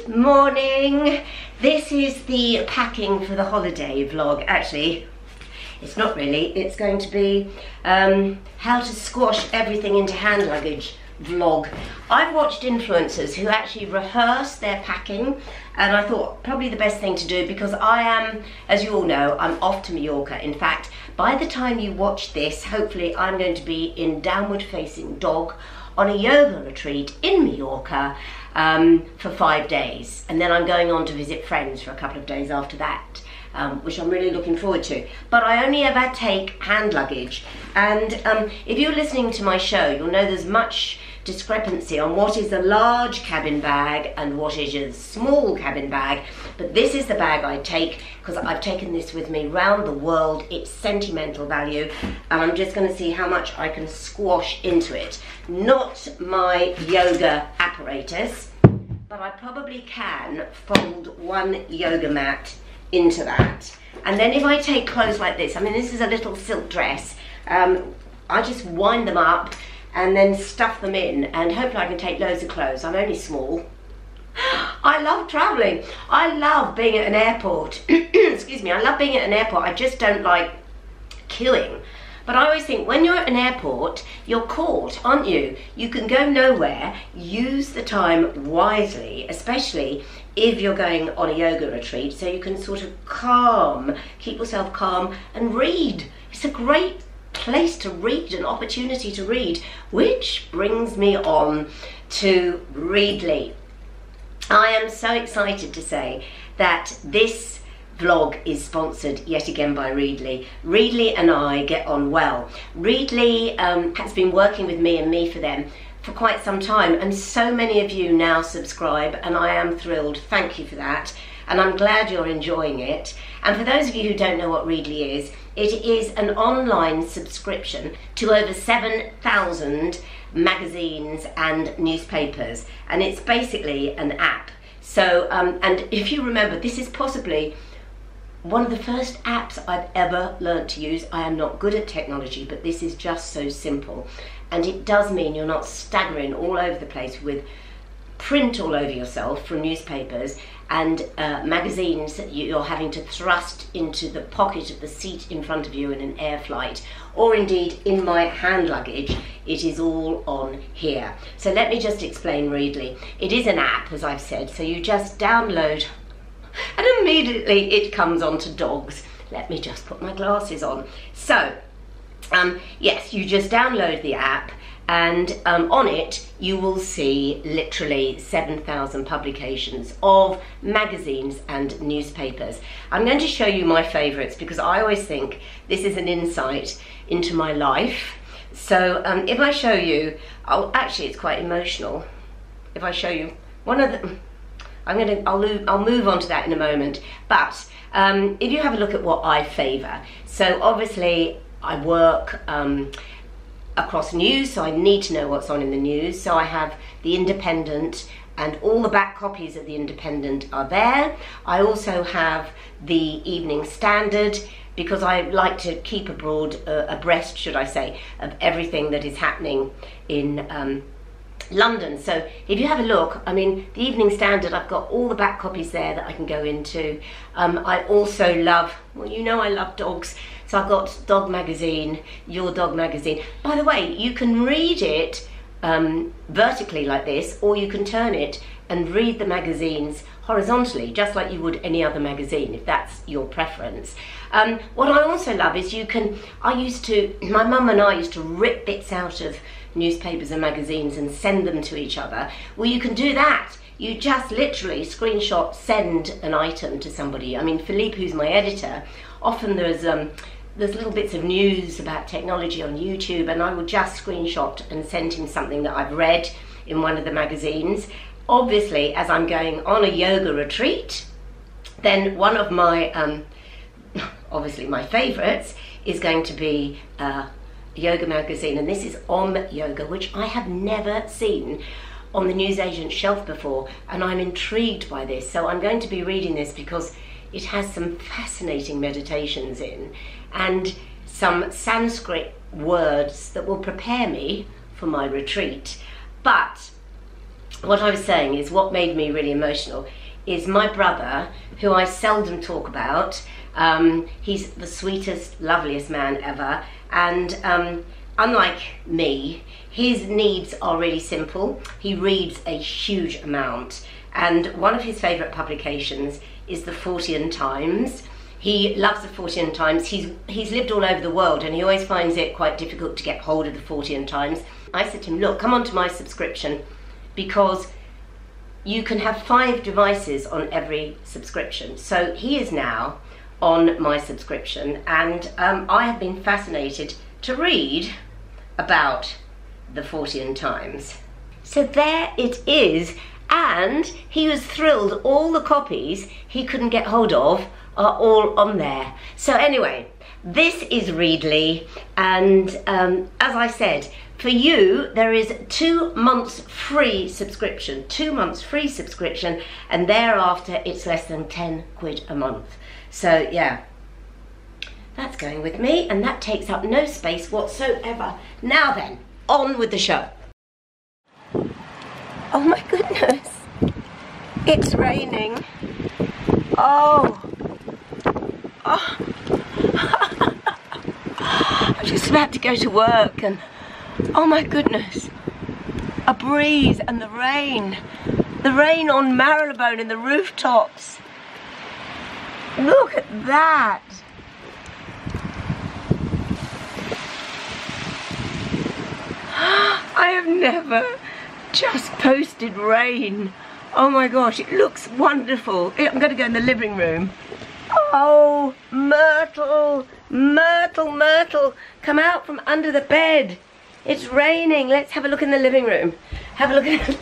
Good morning. This is the packing for the holiday vlog. Actually, it's not really. It's going to be how to squash everything into hand luggage vlog. I've watched influencers who actually rehearse their packing, and I thought probably the best thing to do, because I am, as you all know, I'm off to Mallorca. In fact, by the time you watch this, hopefully I'm going to be in downward facing dog on a yoga retreat in Mallorca for 5 days, and then I'm going on to visit friends for a couple of days after that, which I'm really looking forward to. But I only ever take hand luggage, and if you're listening to my show, you'll know there's much discrepancy on what is a large cabin bag and what is a small cabin bag. But this is the bag I take, because I've taken this with me round the world. It's sentimental value, and I'm just going to see how much I can squash into it. Not my yoga apparatus, but I probably can fold one yoga mat into that. And then if I take clothes like this, I mean, this is a little silk dress, I just wind them up and then stuff them in, and hopefully I can take loads of clothes. I'm only small. I love travelling. I love being at an airport. Excuse me, I love being at an airport. I just don't like queuing. But I always think when you're at an airport, you're caught, aren't you? You can go nowhere. Use the time wisely, especially if you're going on a yoga retreat, so you can sort of keep yourself calm and read. It's a great place to read, an opportunity to read, which brings me on to Readly. I am so excited to say that this vlog is sponsored yet again by Readly. Readly and I get on well. Readly has been working with me and me for them for quite some time, and so many of you now subscribe, and I am thrilled. Thank you for that, and I'm glad you're enjoying it. And for those of you who don't know what Readly is, it is an online subscription to over 7,000 magazines and newspapers, and it's basically an app. So, and if you remember, this is possibly one of the first apps I've ever learnt to use. I am not good at technology, but this is just so simple. And it does mean you're not staggering all over the place with print all over yourself from newspapers and magazines that you're having to thrust into the pocket of the seat in front of you in an air flight, or indeed in my hand luggage. It is all on here. So let me just explain Readly. It is an app, as I've said, so you just download and immediately it comes onto dogs. Let me just put my glasses on. So yes, you just download the app, and on it you will see literally 7,000 publications of magazines and newspapers. I'm going to show you my favourites, because I always think this is an insight into my life. So if I show you, actually it's quite emotional. If I show you one of the, I'll move on to that in a moment. But if you have a look at what I favour, so obviously I work across news, so I need to know what's on in the news. So I have the Independent, and all the back copies of the Independent are there. I also have the Evening Standard, because I like to keep abreast, should I say, of everything that is happening in London. So if you have a look, I mean, the Evening Standard, I've got all the back copies there that I can go into. I also love, well, you know I love dogs, so I've got Dog Magazine, Your Dog Magazine. By the way, you can read it vertically like this, or you can turn it and read the magazines horizontally, just like you would any other magazine, if that's your preference. What I also love is my mum and I used to rip bits out of newspapers and magazines and send them to each other. Well, you can do that. You just literally screenshot, send an item to somebody. I mean, Philippe, who's my editor, often there's little bits of news about technology on YouTube, and I will just screenshot and send him something that I've read in one of the magazines. Obviously, as I'm going on a yoga retreat, then one of my, obviously my favourites is going to be yoga magazine, and this is Om Yoga, which I have never seen on the newsagent shelf before, and I'm intrigued by this. So I'm going to be reading this because it has some fascinating meditations in, and some Sanskrit words that will prepare me for my retreat. But what I was saying is what made me really emotional is my brother, who I seldom talk about. He's the sweetest, loveliest man ever, and unlike me, his needs are really simple. He reads a huge amount, and one of his favourite publications is the Fortean Times. He loves the Fortean Times. He's lived all over the world, and he always finds it quite difficult to get hold of the Fortean Times. I said to him, look, come on to my subscription, because you can have 5 devices on every subscription. So he is now on my subscription, and I have been fascinated to read about the Fortean Times. So there it is, and he was thrilled. All the copies he couldn't get hold of are all on there. So anyway, this is Readly, and as I said, for you there is 2 months free subscription, 2 months free subscription, and thereafter it's less than 10 quid a month. So yeah, that's going with me, and that takes up no space whatsoever. Now then, on with the show. Oh my goodness, it's raining. Oh. I'm just about to go to work, and oh my goodness, a breeze and the rain on Marylebone and the rooftops. Look at that. I have never just posted rain. Oh my gosh, it looks wonderful. I'm going to go in the living room. Oh, Myrtle, Myrtle, Myrtle, come out from under the bed. It's raining. Let's have a look in the living room. Have a look at it.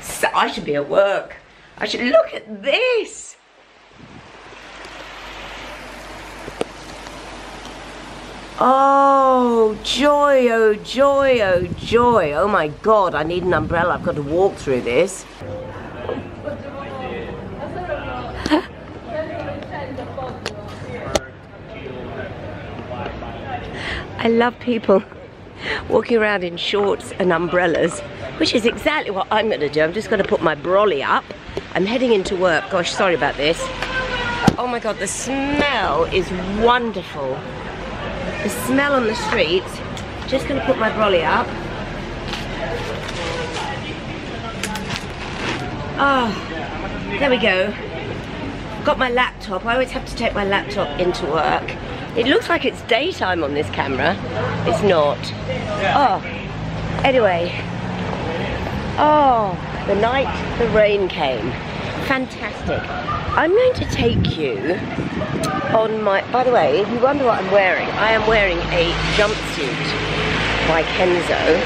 So I should be at work. I should look at this. Oh, joy, oh, joy, oh, joy. Oh my God, I need an umbrella. I've got to walk through this. I love people walking around in shorts and umbrellas, which is exactly what I'm going to do. I'm just going to put my brolly up. I'm heading into work. Gosh, sorry about this. Oh my God, the smell is wonderful. The smell on the streets. Just going to put my brolly up. Oh, there we go. Got my laptop. I always have to take my laptop into work. It looks like it's daytime on this camera. It's not. Oh, anyway. Oh, the night the rain came. Fantastic. I'm going to take you on my... By the way, if you wonder what I'm wearing, I am wearing a jumpsuit by Kenzo.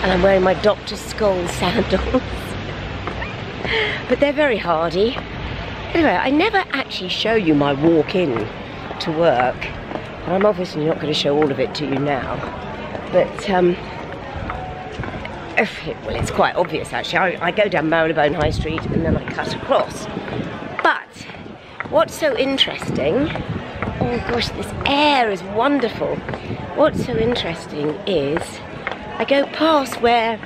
And I'm wearing my Dr. Scholl sandals. But they're very hardy. Anyway, I never actually show you my walk-in to work. I'm obviously not going to show all of it to you now, but well, it's quite obvious actually. I go down Marylebone High Street and then I cut across. But what's so interesting, oh gosh, this air is wonderful. What's so interesting is I go past where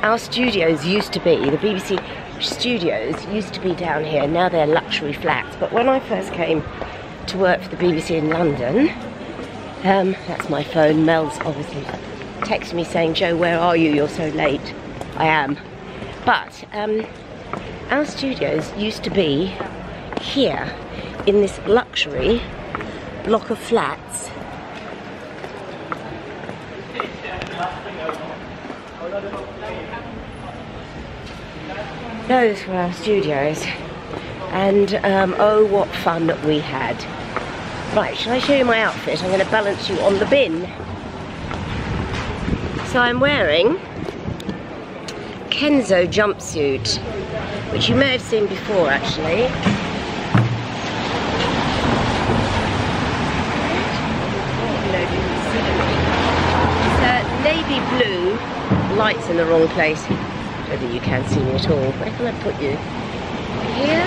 our studios used to be. The BBC studios used to be down here, now they're luxury flats. But when I first came to work for the BBC in London, that's my phone. Mel's obviously texted me saying, "Joe, where are you? You're so late." I am. But our studios used to be here in this luxury block of flats. Those were our studios, and oh, what fun we had. Right, shall I show you my outfit? I'm going to balance you on the bin. So I'm wearing Kenzo jumpsuit, which you may have seen before actually. It's navy blue, lights in the wrong place. I don't think you can see me at all. Where can I put you? Here?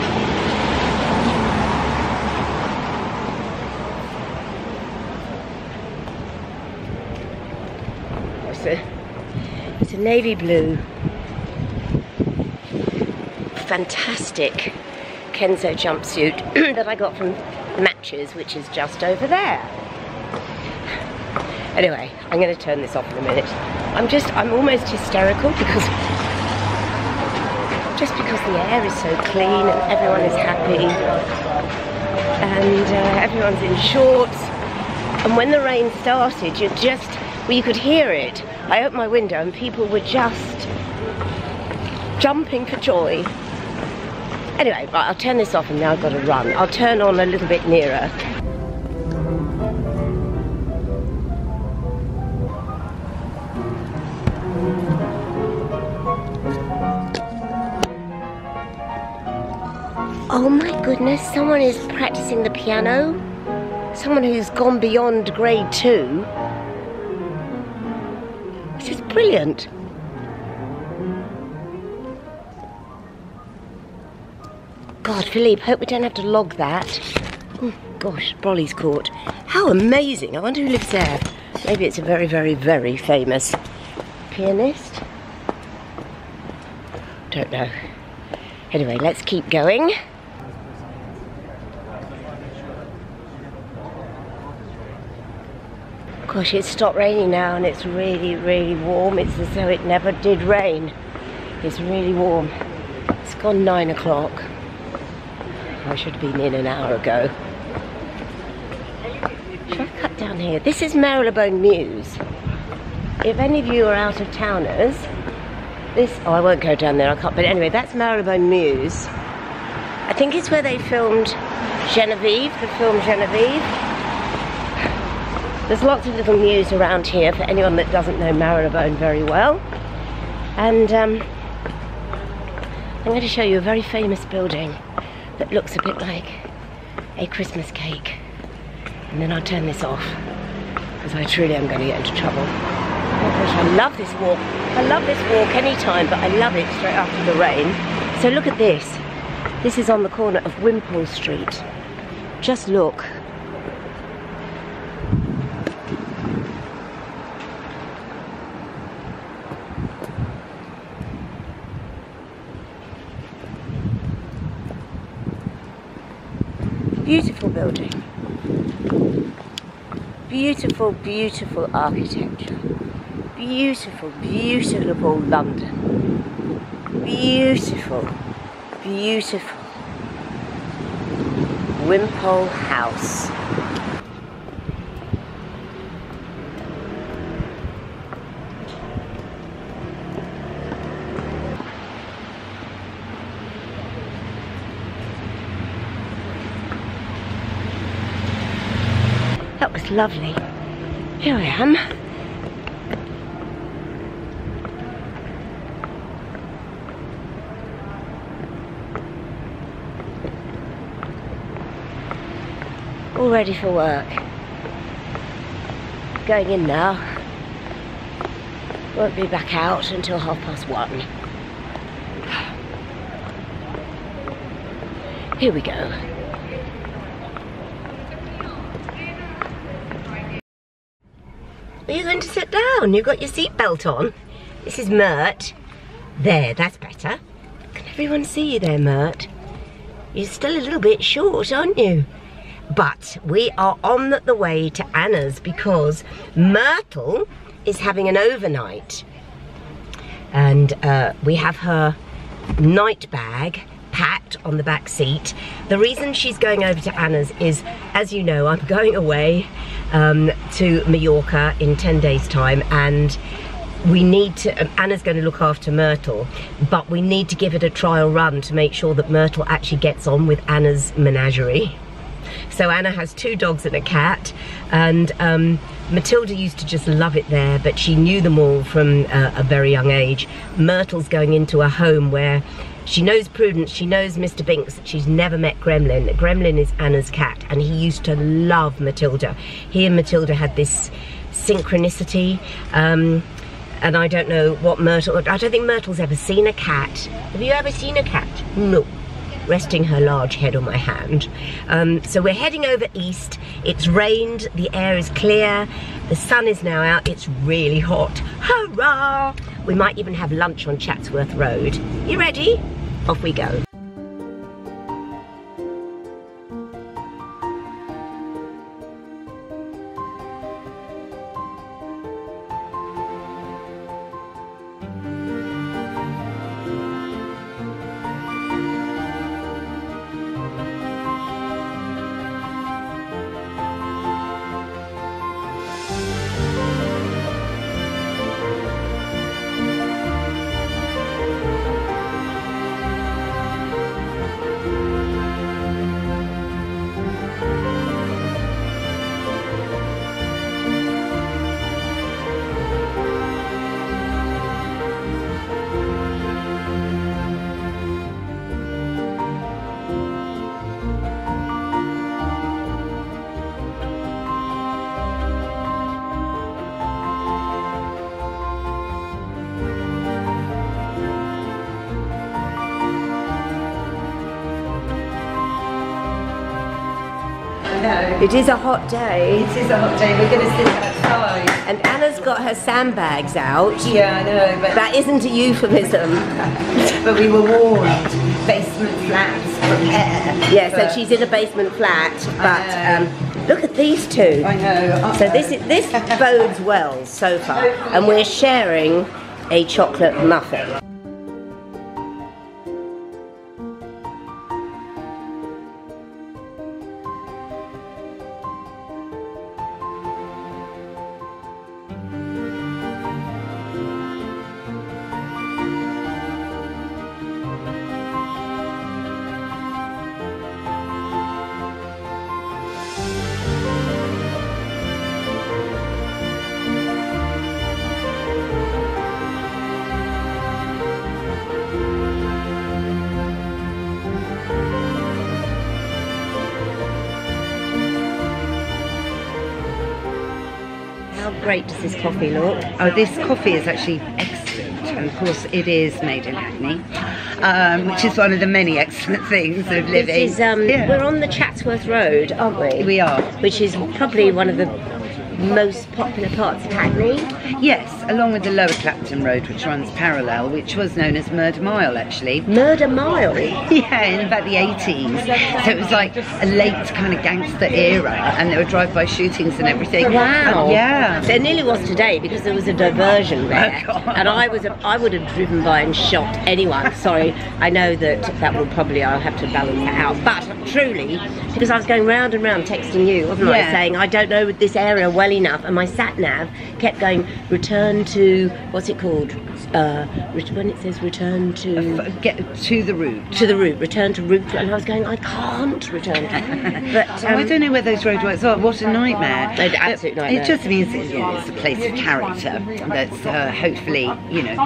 It's a navy blue fantastic Kenzo jumpsuit that I got from Matches, which is just over there. Anyway, I'm going to turn this off in a minute. I'm almost hysterical because the air is so clean and everyone is happy and everyone's in shorts. And when the rain started, you could hear it. I opened my window and people were just jumping for joy. Anyway, right, I'll turn this off and now I've got to run. I'll turn on a little bit nearer. Oh my goodness, someone is practicing the piano. Someone who's gone beyond grade 2. This is brilliant. God, Philippe, hope we don't have to log that. Oh, gosh, Brolly's Court. How amazing. I wonder who lives there. Maybe it's a very, very, very famous pianist. Don't know. Anyway, let's keep going. Gosh, it's stopped raining now and it's really, really warm. It's as though it never did rain. It's really warm. It's gone 9 o'clock. I should have been in an hour ago. Should I cut down here? This is Marylebone Mews. If any of you are out of towners, oh, I won't go down there, I can't, but anyway, that's Marylebone Mews. I think it's where they filmed Genevieve, the film Genevieve. There's lots of little mews around here for anyone that doesn't know Marylebone very well. And I'm going to show you a very famous building that looks a bit like a Christmas cake. And then I'll turn this off because I truly am going to get into trouble. Oh gosh, I love this walk. I love this walk anytime, but I love it straight after the rain. So look at this. This is on the corner of Wimpole Street. Just look. Beautiful building. Beautiful, beautiful architecture. Beautiful, beautiful London. Beautiful, beautiful Wimpole House. That was lovely. Here I am. All ready for work. Going in now. Won't be back out until 1:30. Here we go. Are you going to sit down? You've got your seatbelt on. This is Mert. There, that's better. Can everyone see you there, Mert? You're still a little bit short, aren't you? But we are on the way to Anna's because Myrtle is having an overnight. And we have her night bag packed on the back seat. The reason she's going over to Anna's is, as you know, I'm going away to Mallorca in 10 days time, and we need to, Anna's going to look after Myrtle, but we need to give it a trial run to make sure that Myrtle actually gets on with Anna's menagerie. So Anna has 2 dogs and a cat, and Matilda used to just love it there, but she knew them all from a very young age. Myrtle's going into a home where she knows Prudence, she knows Mr. Binks, she's never met Gremlin. Gremlin is Anna's cat, and he used to love Matilda. He and Matilda had this synchronicity, and I don't know what Myrtle, I don't think Myrtle's ever seen a cat. Have you ever seen a cat? No. Resting her large head on my hand. So we're heading over east. It's rained, the air is clear, the sun is now out, it's really hot. Hurrah! We might even have lunch on Chatsworth Road. You ready? off we go. It is a hot day. It is a hot day. We're going to sit outside. And Anna's got her sandbags out. Yeah, I know, but that isn't a euphemism. But we were warned. Basement flats, prepare. Yeah, so she's in a basement flat. But look at these two. I know. So this bodes well so far. And we're sharing a chocolate muffin. How great does this coffee look? Oh, this coffee is actually excellent, and of course it is made in Hackney, which is one of the many excellent things of living. This is, we're on the Chatsworth Road, aren't we? We are. Which is probably one of the most popular parts of Hackney. Yes, along with the Lower Clapton Road, which runs parallel, which was known as Murder Mile, actually. Murder Mile? Yeah, in about the 80s. So it was like a late kind of gangster era, and there were drive-by shootings and everything. Wow. Yeah. There nearly was today because there was a diversion there. Oh, God. And I would have driven by and shot anyone. Sorry, I know that will probably, I'll have to balance that out. But truly, because I was going round and round texting you, wasn't I, saying I don't know this area well enough, and my sat nav kept going return to, what's it called, when it says return to get to the route, return to route, and I was going, I can't return to but I don't know where those roadworks are. What a nightmare. Absolute nightmare. It just means that, you know, it's a place of character that's hopefully, you know,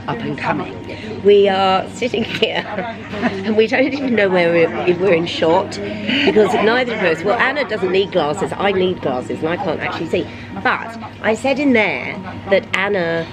up and coming. We are sitting here and we don't even know where we're in shot, because neither of us, well, Anna doesn't need glasses, I need glasses and I can't actually see. But I said in there that Anna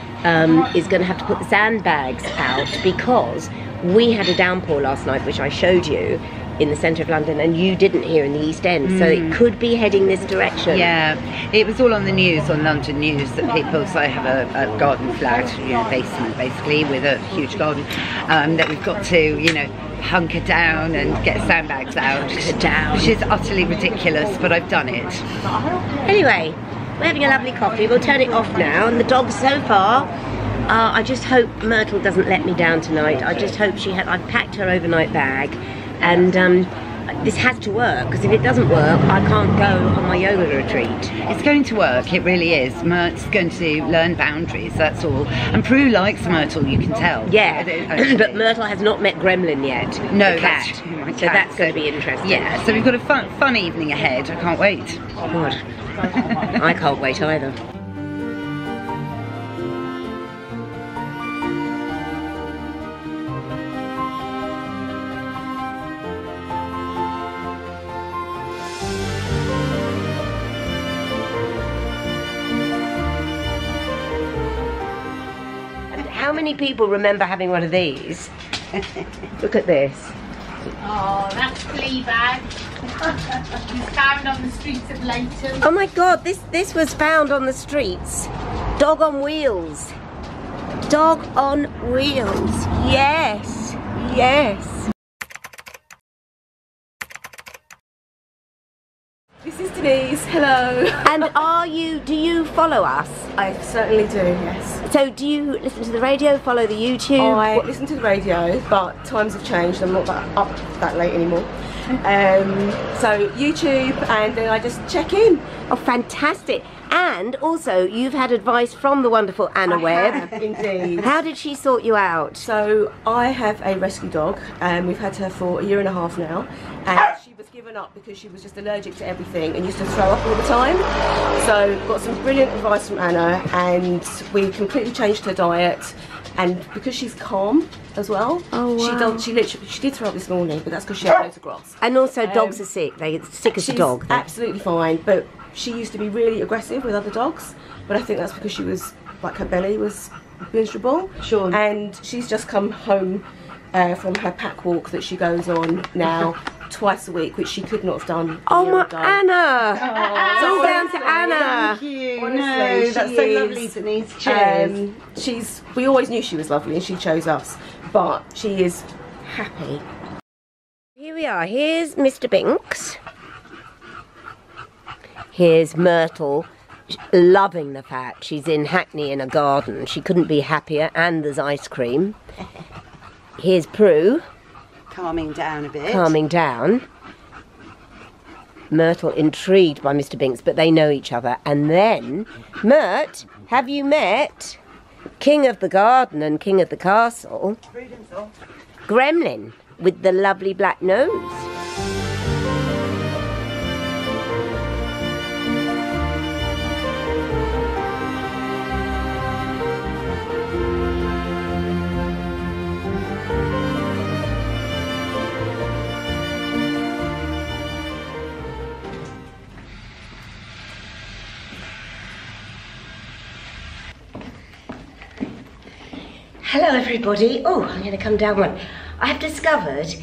is going to have to put the sandbags out because we had a downpour last night, which I showed you, in the centre of London, and you didn't here in the East End, so it could be heading this direction. Yeah, it was all on the news, on London News, that people, so I have a garden flat, you know, basement basically, with a huge garden, that we've got to, you know, hunker down and get sandbags out. Hunker down. Which is utterly ridiculous, but I've done it. Anyway, we're having a lovely coffee, we'll turn it off now, and the dog so far, I just hope Myrtle doesn't let me down tonight. I just hope I've packed her overnight bag, and this has to work, because if it doesn't work, I can't go on my yoga retreat. It's going to work, it really is. Myrtle's going to learn boundaries, that's all. And Prue likes Myrtle, you can tell. Yeah, but Myrtle has not met Gremlin yet. No, the cat. That's true, so that's going to be interesting. Yeah, so we've got a fun evening ahead. I can't wait. God, I can't wait either. How many people remember having one of these? Look at this. Oh, that's Fleabag. He's found on the streets of Leighton. Oh my God, this was found on the streets. Dog on wheels. Dog on wheels. Yes. yes. This is Denise, hello. And do you follow us? I certainly do, yes. So do you listen to the radio, follow the YouTube? I listen to the radio, but times have changed. I'm not up that late anymore. So YouTube, and then I just check in. Oh, fantastic. And also, you've had advice from the wonderful Anna Webb. Indeed. How did she sort you out? So I have a rescue dog, and we've had her for 1.5 years now, and she was given up because she was just allergic to everything and used to throw up all the time. So got some brilliant advice from Anna, and we completely changed her diet. And because she's calm as well, she did throw up this morning, but that's because she had loads of grass. And also, dogs are sick. They're sick as a dog. She's absolutely fine, but she used to be really aggressive with other dogs. But I think that's because she was, like, her belly was miserable. Sure. And she's just come home from her pack walk that she goes on now twice a week, which she could not have done a year ago. Anna! It's all down to Anna. Thank you. Honestly, No, that's so she lovely, is, Denise. Cheers. we always knew she was lovely, and she chose us, but she is happy. Here we are. Here's Mr. Binks. Here's Myrtle, loving the fact she's in Hackney in a garden. She couldn't be happier, and there's ice cream. Here's Prue. Calming down a bit. Calming down. Myrtle intrigued by Mr. Binks, but they know each other. And then, Myrt, have you met King of the Garden and King of the Castle? Gremlin with the lovely black nose. Hello everybody. Oh, I'm going to come down one. I've discovered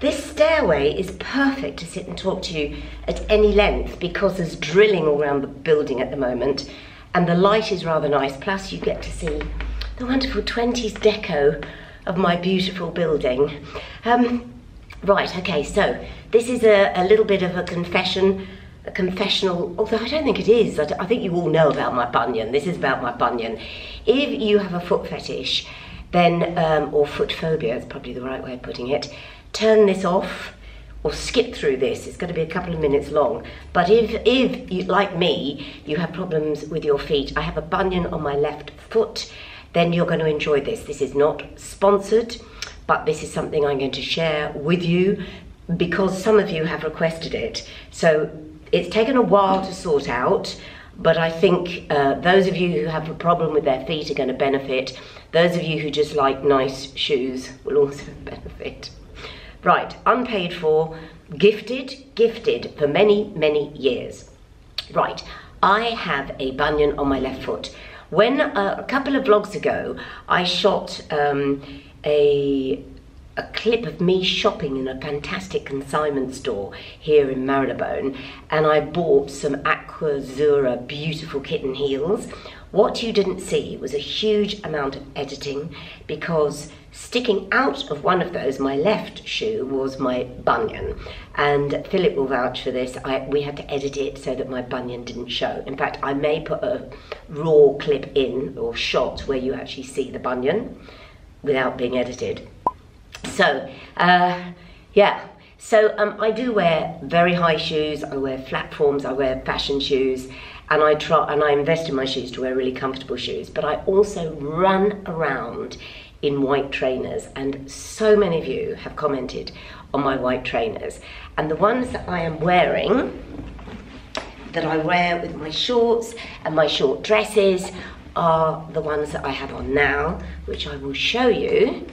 this stairway is perfect to sit and talk to you at any length because there's drilling all around the building at the moment and the light is rather nice, plus you get to see the wonderful 20s deco of my beautiful building. Right, okay, so this is a little bit of a confessional, although I don't think it is. I think you all know about my bunion. This is about my bunion. If you have a foot fetish, then, or foot phobia is probably the right way of putting it, turn this off or skip through this. It's going to be a couple of minutes long. But if you, like me, you have problems with your feet, I have a bunion on my left foot, then you're going to enjoy this. This is not sponsored, but this is something I'm going to share with you because some of you have requested it. So it's taken a while to sort out, but I think those of you who have a problem with their feet are going to benefit. Those of you who just like nice shoes will also benefit. Right, unpaid for, gifted for many, many years. Right, I have a bunion on my left foot. When a couple of vlogs ago, I shot a clip of me shopping in a fantastic consignment store here in Marylebone, and I bought some Aquazura beautiful kitten heels. What you didn't see was a huge amount of editing because sticking out of one of those, my left shoe, was my bunion. And Philip will vouch for this. We had to edit it so that my bunion didn't show. In fact, I may put a raw clip in or shot where you actually see the bunion without being edited. So, yeah. So I do wear very high shoes, I wear platforms, I wear fashion shoes, and I invest in my shoes to wear really comfortable shoes, but I also run around in white trainers, and so many of you have commented on my white trainers. And the ones that I am wearing, that I wear with my shorts and my short dresses, are the ones that I have on now, which I will show you.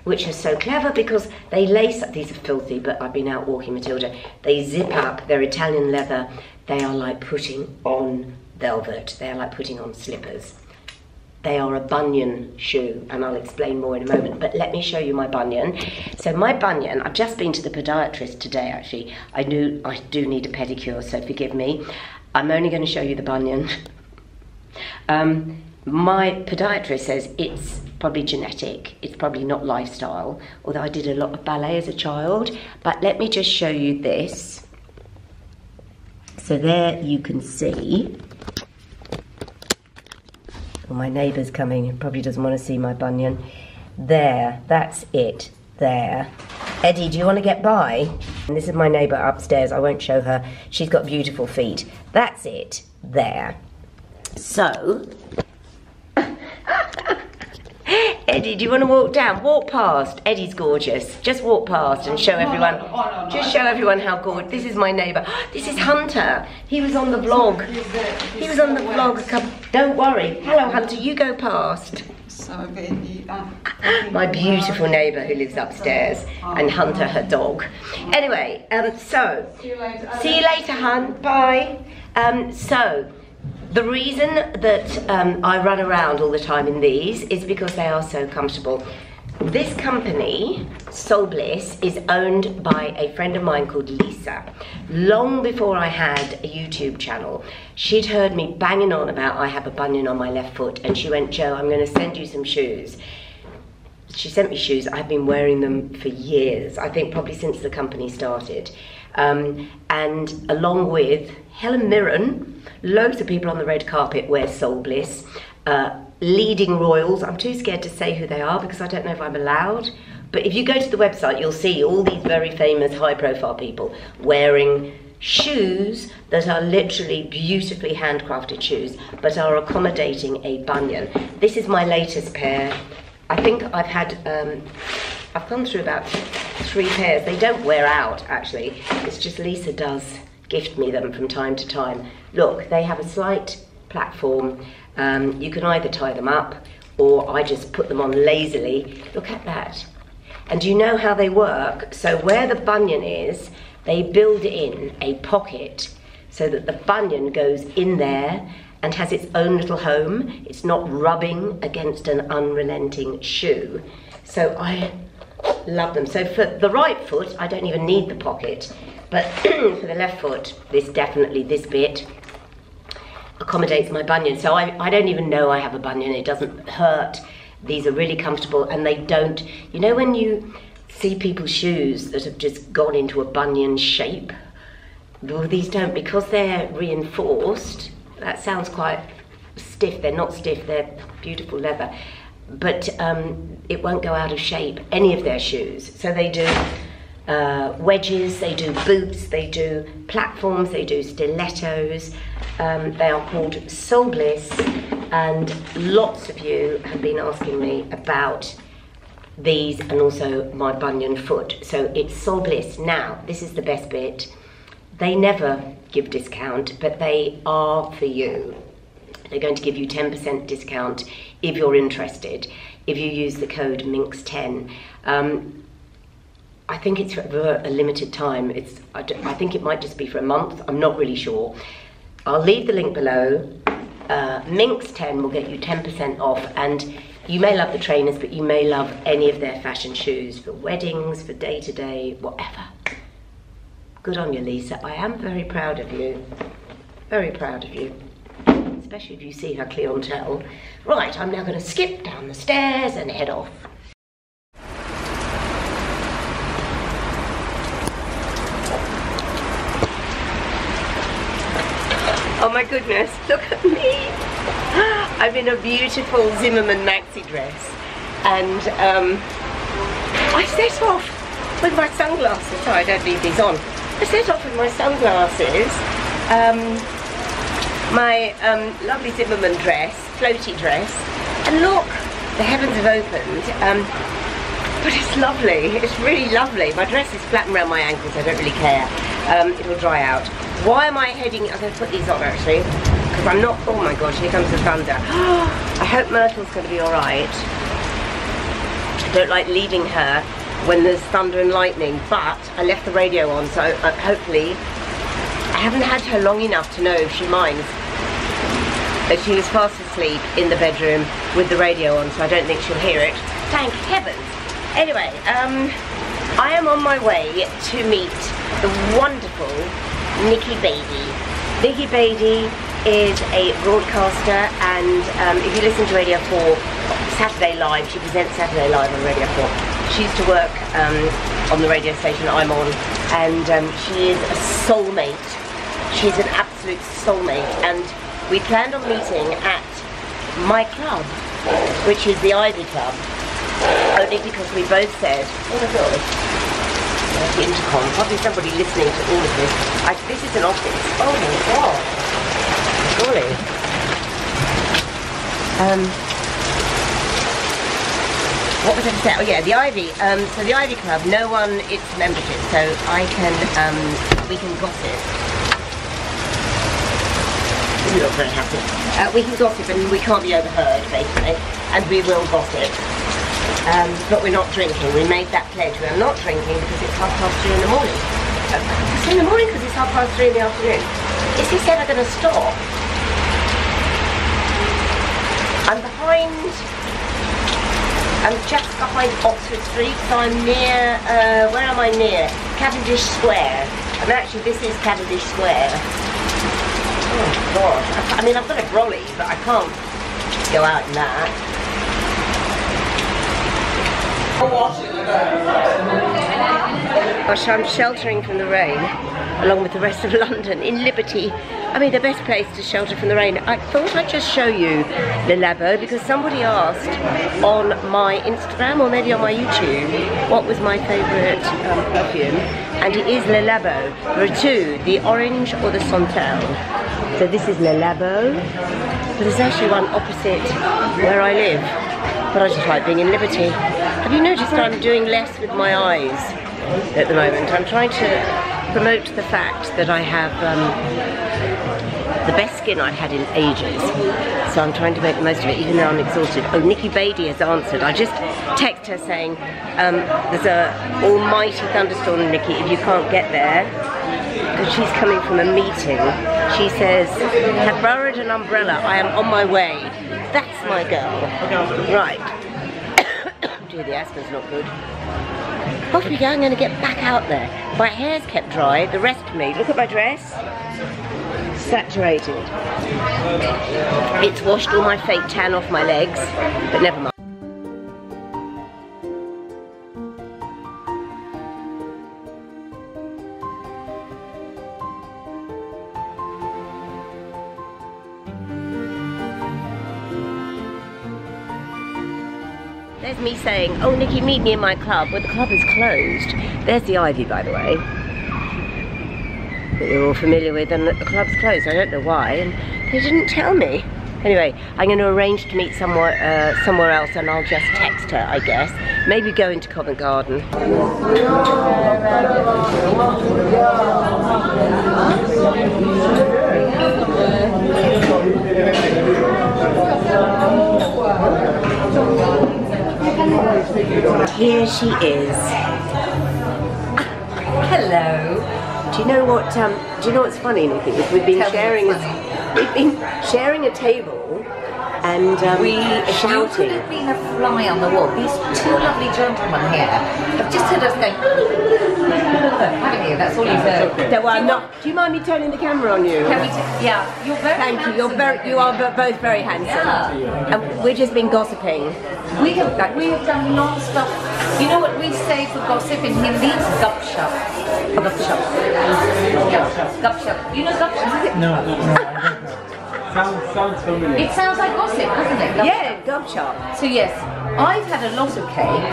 Which is so clever because they lace up. These are filthy, but I've been out walking Matilda. They zip up, they're Italian leather. They are like putting on velvet. They are like putting on slippers. They are a bunion shoe, and I'll explain more in a moment, but let me show you my bunion. So my bunion, I've just been to the podiatrist today actually. I do need a pedicure, so forgive me. I'm only going to show you the bunion. My podiatrist says it's probably genetic, it's probably not lifestyle, although I did a lot of ballet as a child. But let me just show you this. So there you can see, well, my neighbour's coming and probably doesn't want to see my bunion. There, that's it, there. Eddie, do you want to get by? And this is my neighbour upstairs, I won't show her. She's got beautiful feet. That's it, there. So, Eddie, do you want to walk down? Walk past. Eddie's gorgeous. Just walk past and show everyone. Just show everyone how gorgeous. This is my neighbour. This is Hunter. He was on the vlog. He was on the vlog a couple. Don't worry. Hello, Hunter. You go past. My beautiful neighbour who lives upstairs, and Hunter, her dog. Anyway, so see you later, hun. Bye. So. The reason that I run around all the time in these is because they are so comfortable. This company, Soul Bliss, is owned by a friend of mine called Lisa. Long before I had a YouTube channel, she'd heard me banging on about I have a bunion on my left foot, and she went, Jo, I'm going to send you some shoes. She sent me shoes. I've been wearing them for years, I think probably since the company started. And along with Helen Mirren, loads of people on the red carpet wear Soul Bliss. Leading royals, I'm too scared to say who they are because I don't know if I'm allowed. But if you go to the website, you'll see all these very famous high-profile people wearing shoes that are literally beautifully handcrafted shoes, but are accommodating a bunion. This is my latest pair. I think I've had, I've gone through about 3 pairs. They don't wear out, actually. It's just Lisa does gift me them from time to time. Look, they have a slight platform. You can either tie them up or I just put them on lazily. Look at that. And do you know how they work? So where the bunion is, they build in a pocket so that the bunion goes in there and has its own little home. It's not rubbing against an unrelenting shoe. So I love them. So for the right foot, I don't even need the pocket. But for the left foot, this bit accommodates my bunion. So I don't even know I have a bunion. It doesn't hurt. These are really comfortable, and they don't, you know when you see people's shoes that have just gone into a bunion shape? Well, these don't, because they're reinforced. That sounds quite stiff. They're not stiff, they're beautiful leather. But it won't go out of shape, any of their shoes. So they do wedges, they do boots, they do platforms, they do stilettos. They are called Soul Bliss, and lots of you have been asking me about these and also my bunion foot. So it's Soul Bliss. Now, this is the best bit. They never give discount, but they are for you. They're going to give you 10% discount if you're interested, if you use the code Minx10. I think it's for a limited time. I think it might just be for a month. I'm not really sure. I'll leave the link below. Minx10 will get you 10% off, and you may love the trainers, but you may love any of their fashion shoes for weddings, for day-to-day, whatever. Good on you, Lisa. I am very proud of you. Very proud of you. Especially if you see her clientele. Right, I'm now going to skip down the stairs and head off. Oh my goodness, look at me. I'm in a beautiful Zimmermann maxi dress, and I set off with my sunglasses. Sorry, I don't leave these on. I set off with my sunglasses, my lovely Zimmermann dress, floaty dress, and look, the heavens have opened. But it's lovely, it's really lovely. My dress is flattened around my ankles, I don't really care. It'll dry out. Why am I heading, I'm going to put these on actually, because I'm not, oh my gosh, here comes the thunder. I hope Myrtle's going to be alright. I don't like leaving her when there's thunder and lightning, but I left the radio on, so hopefully, I haven't had her long enough to know if she minds. But she was fast asleep in the bedroom with the radio on, so I don't think she'll hear it. Thank heavens. Anyway, I am on my way to meet the wonderful Nikki Bedi. Nikki Bedi is a broadcaster, and if you listen to Radio 4, Saturday Live. She presents Saturday Live on Radio 4. She used to work on the radio station I'm on, and she is a soulmate. She's an absolute soulmate, and we planned on meeting at my club, which is the Ivy Club, only because we both said, oh my god, there's the intercom, probably somebody listening to all of this. This is an office. Oh my god, surely. What was I going to say? Oh yeah, the Ivy. So the Ivy Club, no one, it's membership, so I can, we can gossip. You're not very happy. We can gossip and we can't be overheard, basically, and we will gossip. But we're not drinking. We made that pledge. We are not drinking because it's 3:30 in the morning. It's in the morning because it's 3:30 in the afternoon. Is this ever going to stop? I'm just behind Oxford Street, so I'm near, where am I near? Cavendish Square. And actually this is Cavendish Square. Oh god, I mean I've got a brolly, but I can't go out in that. Gosh, I'm sheltering from the rain, along with the rest of London, in Liberty. I mean, the best place to shelter from the rain. I thought I'd just show you Le Labo, because somebody asked on my Instagram, or maybe on my YouTube, what was my favourite perfume, and it is Le Labo. There are two, the orange or the Santal. So this is Le Labo, but there's actually one opposite where I live, but I just like being in Liberty. Have you noticed that I'm doing less with my eyes at the moment? I'm trying to promote the fact that I have the best skin I've had in ages, so I'm trying to make the most of it even though I'm exhausted. Oh, Nikki Bedi has answered. I just texted her saying there's a almighty thunderstorm, Nikki, if you can't get there, because she's coming from a meeting. She says, have borrowed an umbrella, I am on my way. That's my girl. Right. Dear, the asthma's not good. Off we go, I'm going to get back out there. My hair's kept dry, the rest of me, look at my dress. Saturated. It's washed all my fake tan off my legs, but never mind. There's me saying, oh Nikki, meet me in my club, well the club is closed. There's the Ivy, by the way, that you're all familiar with, and the club's closed. I don't know why, and they didn't tell me. Anyway, I'm going to arrange to meet somewhere else, and I'll just text her, I guess. Maybe go into Covent Garden. Here she is. Hello. Do you know what's funny, Nikki? Is we've been sharing a table, and we shouting. You could have been a fly on the wall. These two lovely gentlemen here have just heard us going, haven't you? That's all you've heard. No, well, I'm not. Do you mind me turning the camera on you? Can we yeah, you're very Thank handsome. you. You are both very handsome. Yeah. And we've just been gossiping. We have done non-stop. You know what we say for gossip in Hindi? Gupshup. Gupshup. Gupshup. You know gupshup? No. Sounds familiar. It sounds like gossip, doesn't it? Gupshup. Yeah, gupshup. So yes, I've had a lot of cake,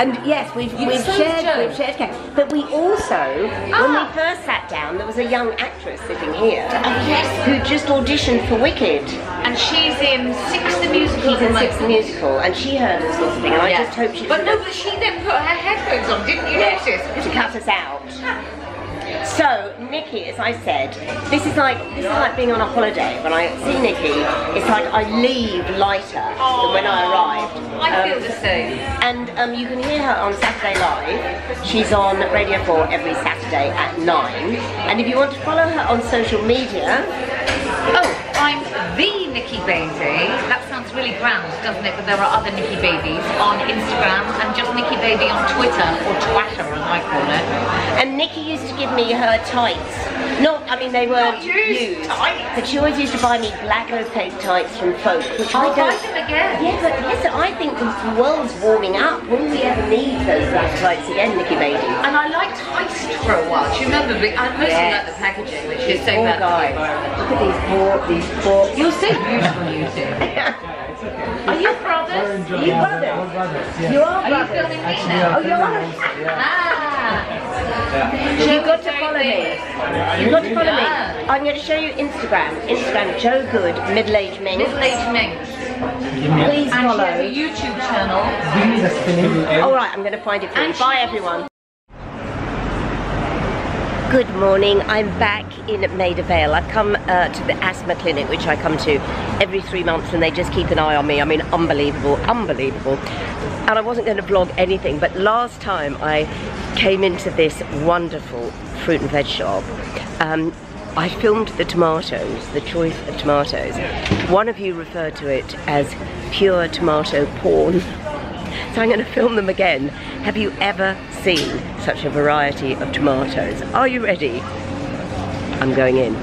and yes, we've shared cake. But we also, when we first sat down, there was a young actress sitting here who just auditioned for Wicked, And she's in Six the Musical. she's in Six the Musical, and she heard us gossiping. And I just hope she. But no, but she then put her headphones on, didn't you notice? To cut us out. So, Nikki, as I said, this is like being on a holiday. When I see Nikki, it's like I leave lighter than when I arrived. I feel the same. And you can hear her on Saturday Live. She's on Radio 4 every Saturday at 9. And if you want to follow her on social media... Oh, I'm the Nikki Baby. That sounds really grand, doesn't it? But there are other Nikki Babies on Instagram and just Nikki Baby on Twitter, or Twatter as I call it. And Nikki used to give me her tights Not, I mean, they weren't used. But she always used to buy me black and opaque tights from Folk, which I don't. Buy them again. Yeah, but listen, I think the world's warming up. Will we ever need those black tights again, Nikki Bedi? And I liked Heist for a while. Do you remember? I mostly like the packaging, which is so bad for the environment. Look at these four. You're so beautiful, you two. Are you brothers? Are you brothers? Yeah. You are Are you brothers. filming me now? Oh, you are? You've got to follow me. You've got to follow me. I'm going to show you Instagram. Instagram, Joe Good, middle-aged Minx. Middle-aged Minx. Please And follow. she has a YouTube channel. Alright, I'm going to find it for you. Bye everyone. Good morning, I'm back in Maidavale. I've come to the asthma clinic, which I come to every 3 months, and they just keep an eye on me. I mean, unbelievable, unbelievable. And I wasn't going to vlog anything, but last time I came into this wonderful fruit and veg shop, I filmed the tomatoes, the choice of tomatoes. One of you referred to it as pure tomato porn. So I'm going to film them again. Have you ever seen such a variety of tomatoes? Are you ready? I'm going in.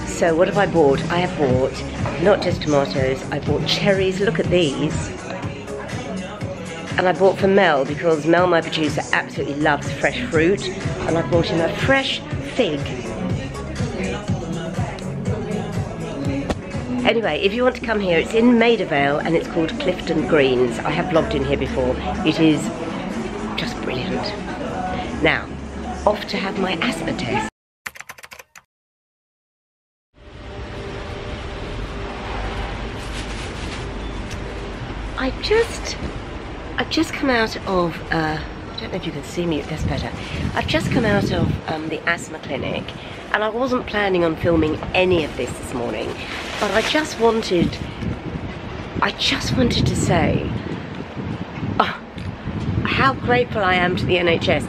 So what have I bought? I have bought not just tomatoes, I bought cherries. Look at these. And I bought for Mel, because Mel, my producer, absolutely loves fresh fruit. And I bought him a fresh fig. Anyway, if you want to come here, it's in Maidavale and it's called Clifton Greens. I have vlogged in here before. It is just brilliant. Now, off to have my asthma test. I've just come out of, I don't know if you can see me, that's better. I've just come out of the asthma clinic, and I wasn't planning on filming any of this morning, but I just wanted to say how grateful I am to the NHS.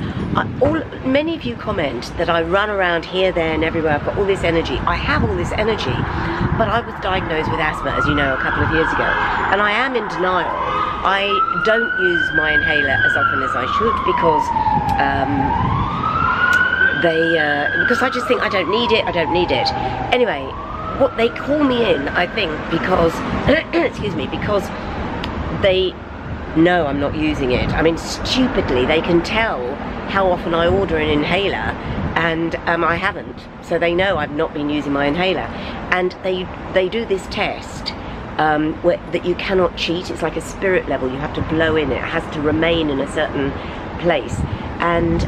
Many of you comment that I run around here, there and everywhere. I've got all this energy. I have all this energy, but I was diagnosed with asthma, as you know, a couple of years ago, and I am in denial. I don't use my inhaler as often as I should because I just think I don't need it. Anyway, what they call me in, I think, because excuse me, because they know I'm not using it. I mean, stupidly, they can tell how often I order an inhaler, and I haven't. So they know I've not been using my inhaler. And they do this test that you cannot cheat. It's like a spirit level. You have to blow in. It has to remain in a certain place. And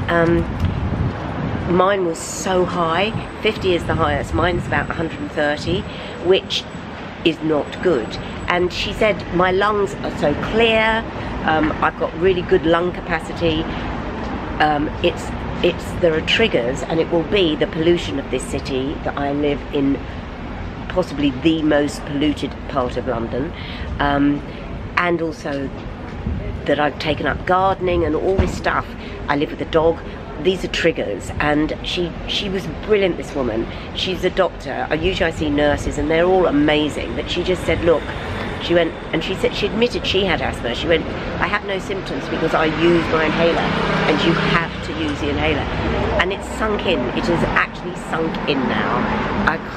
mine was so high. 50 is the highest. Mine's about 130, which is not good. And she said my lungs are so clear. I've got really good lung capacity. There are triggers, and it will be the pollution of this city that I live in, possibly the most polluted part of London, and also that I've taken up gardening and all this stuff. I live with a dog. These are triggers, and she was brilliant, this woman. She's a doctor. Usually I see nurses and they're all amazing, but she just said, look, she went, and she said, she admitted she had asthma. She went, I have no symptoms because I use my inhaler, and you have to use the inhaler. And it's sunk in. It is actually sunk in now.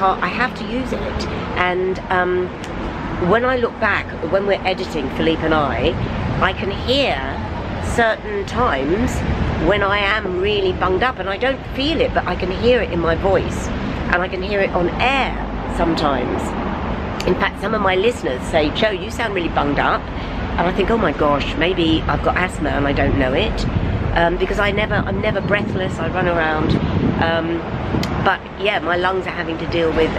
I have to use it. And when I look back, when we're editing, Philippe and I can hear certain times when I am really bunged up, and I don't feel it, but I can hear it in my voice, and I can hear it on air sometimes. In fact, some of my listeners say, Joe, you sound really bunged up, and I think, oh my gosh, maybe I've got asthma and I don't know it. because I'm never breathless. I run around, but yeah, my lungs are having to deal with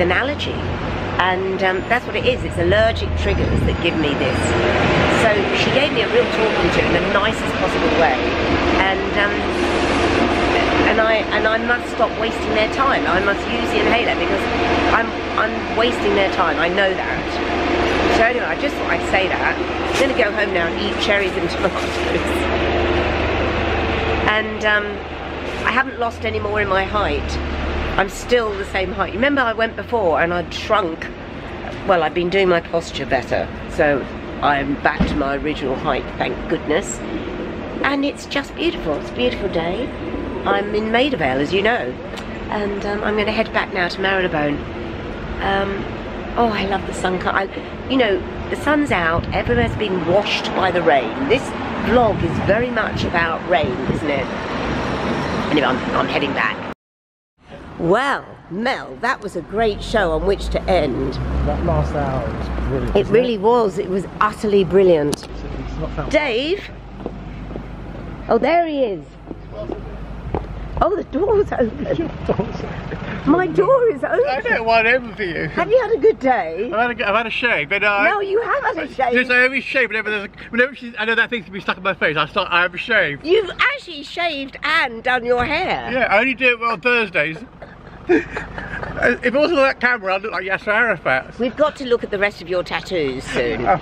an allergy, and that's what it is. It's allergic triggers that give me this. So she gave me a real talking to in the nicest possible way, and I must stop wasting their time. I must use the inhaler because I'm wasting their time. I know that. So anyway, I just thought I'd say that. I'm going to go home now and eat cherries and tomatoes. And I haven't lost any more in my height. I'm still the same height. Remember I went before and I'd shrunk. Well, I've been doing my posture better. So I'm back to my original height, thank goodness. And it's just beautiful. It's a beautiful day. I'm in Maidavale, as you know. And I'm going to head back now to Marylebone. Oh, I love the sun. You know, the sun's out, everywhere's been washed by the rain. This vlog is very much about rain, isn't it? Anyway, I'm heading back. Well, Mel, that was a great show on which to end. That last hour was brilliant. It really was. It was utterly brilliant. Dave? Oh, there he is. Oh, the door's open. My door is open. I don't want open for you. Have you had a good day? I've had a shave, but no, you have had a shave. Yes, I always shave whenever I know that thing can be stuck in my face. I have a shave. You've actually shaved and done your hair. Yeah, I only do it on Thursdays. If it wasn't on that camera, I'd look like Yasser Arafat. We've got to look at the rest of your tattoos soon. I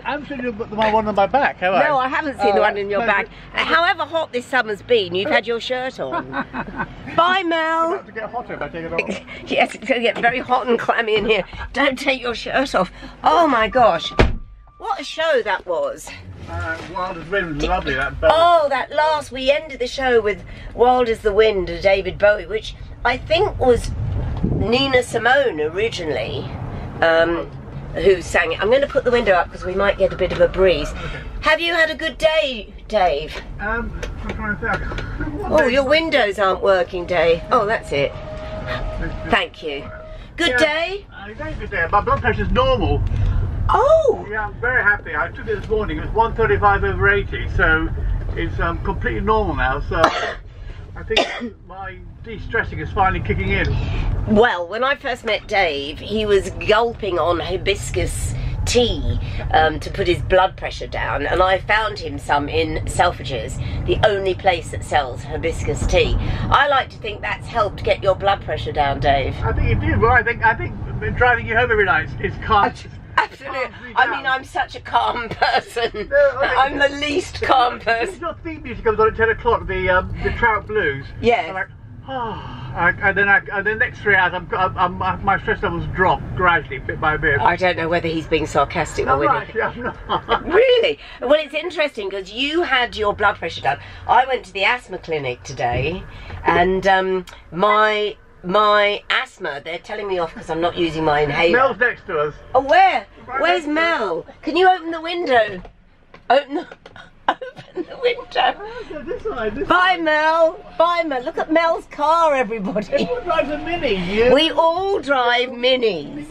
haven't seen the one on my back, have I? No, I haven't seen the one in your back. However hot this summer's been, you've had your shirt on. Bye, Mel. It's about to get hotter if I take it off. Yes, it's going to get very hot and clammy in here. Don't take your shirt off. Oh my gosh. What a show that was. Wild as Wind was lovely, that bow. Oh, that last, we ended the show with Wild as the Wind of David Bowie, which I think was Nina Simone originally, who sang it. I'm going to put the window up because we might get a bit of a breeze. Okay. Have you had a good day, Dave? I'm trying to think. Oh, your windows aren't working, Dave. Oh, that's it. Thank you. Good day? Very good day. My blood pressure's normal. Oh! Yeah, I'm very happy. I took it this morning. It was 135/80, so it's completely normal now. So I think my de-stressing is finally kicking in. Well, when I first met Dave, he was gulping on hibiscus tea to put his blood pressure down, and I found him some in Selfridges, the only place that sells hibiscus tea. I like to think that's helped get your blood pressure down, Dave. I think it did. Well, I think driving you home every night is calm. Absolutely. I mean, I'm such a calm person. No, I'm the least calm person. Your theme music comes on at 10 o'clock, the Trout Blues. Yeah. I'm like, and then the next 3 hours, my stress levels drop gradually, bit by bit. I don't know whether he's being sarcastic or whether... Actually, I'm not. Really? Well, it's interesting because you had your blood pressure done. I went to the asthma clinic today, and my asthma, they're telling me off because I'm not using my inhaler. Mel's next to us. Oh, where? Where's Mel? Can you open the window? Open the window. This side. Bye, Mel. Bye, Mel. Look at Mel's car, everybody. Everyone drives a Mini. Yeah. We all drive Minis.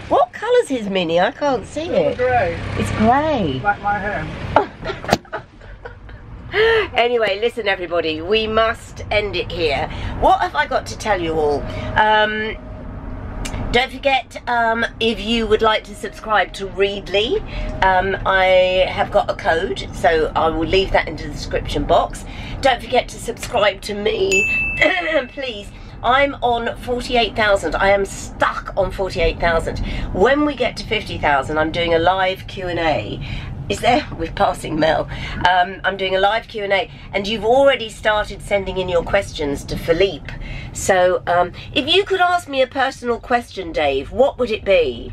What colour's his Mini? I can't see it. Grey. It's grey. Like my hair. Anyway, listen everybody, we must end it here. What have I got to tell you all? Don't forget, if you would like to subscribe to Readly, I have got a code, so I will leave that in the description box. Don't forget to subscribe to me, please. I'm on 48,000. I am stuck on 48,000. When we get to 50,000, I'm doing a live Q&A. Is there? We're passing Mel. I'm doing a live Q&A, and you've already started sending in your questions to Philippe. So if you could ask me a personal question, Dave, what would it be?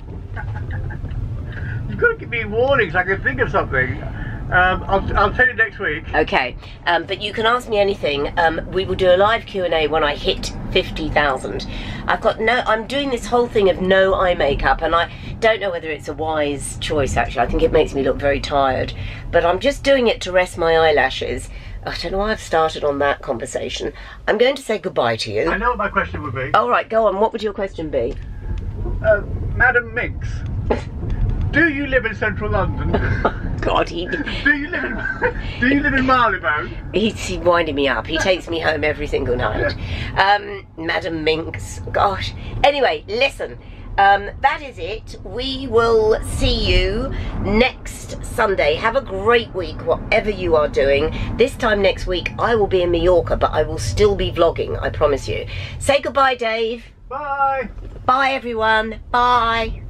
You've got to give me warnings. I can think of something. I'll tell you next week. Okay, but you can ask me anything. We will do a live Q&A when I hit 50,000. I'm doing this whole thing of no eye makeup, and I don't know whether it's a wise choice actually. I think it makes me look very tired, but I'm just doing it to rest my eyelashes. I don't know why I've started on that conversation. I'm going to say goodbye to you. I know what my question would be. All right, go on. What would your question be? Madam Minx, Do you live in central London? God, Do you live in Marylebone? he's winding me up. He takes me home every single night. Madam Minx, gosh. Anyway, listen, that is it. We will see you next Sunday. Have a great week, whatever you are doing. This time next week, I will be in Mallorca, but I will still be vlogging, I promise you. Say goodbye, Dave. Bye. Bye, everyone. Bye.